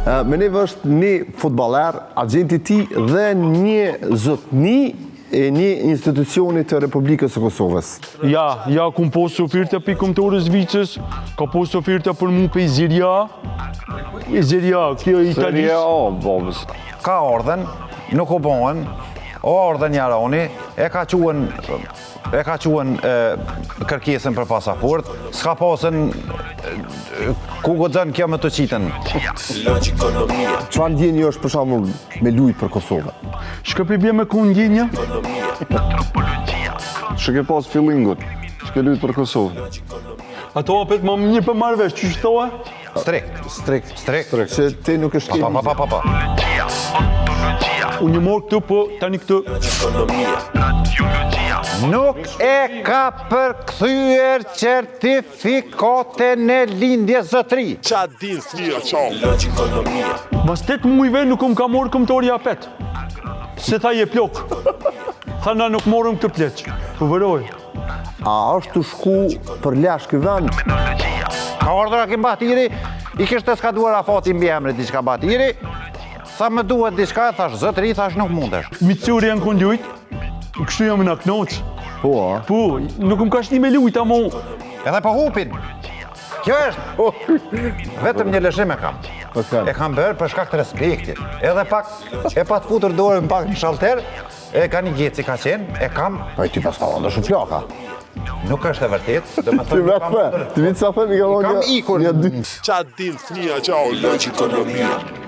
Me neve është një futballer, agenti ti dhe një zotni e një institucioni të Republikës së Kosovës. Ja, kum posë ofirta për Kombëtarës Zvicrës, ka posë ofirta për mu për Izeria, kjo Italis. Ka ardhen, nuk u bohen, o ardhen Jaroni, e ka quen kërkesën për pasaport, s'ka pasën ku godzën kjo me të qitën. Çfarë ndjenjë është për shembull me lujt për Kosovën? Shka për bje me ku ndjenja? Që ke pas fillingut, që ke lujt për Kosovë. Ato apet më mirë për marrë vesh, që thua? Strikt. Që ti nuk është kemi. Pa. Unë një morë këtë, po tani këtë. Nuk e ka përkthyer certifikatën e lindje zotri. Qa din flia qa? Mas 8 mujve nuk ka morë Kombëtari apet. Se tha je plok. Tha na nuk morëm këtë pleq. Po vëroj. A është të shku për lash ky vend? Ka ardhur Akim Bahtiri, i kishte skaduar afati mbi emrin diçka Bahtiri. Sa më duhet diçka, thash zotri, thash nuk mundesh. Micuri janë kundjujt, kështu jam në knoq. Po, Po, nuk më ka shni me lujt, ama Edhe po hupin. Kjo është. Vetëm një lëshim e kam. E kam bërë për shkak të respektit. Edhe pak e pa të futur dorën pak në shalter, e ka një gjeci ka qenë, e kam. Po ti pas ka ndër shumë plaka. Nuk është e vërtet, Ti vetë, ti vitë sa thëmë i ka kam ikur. një dy. Qa din flia qa? Ekonomia.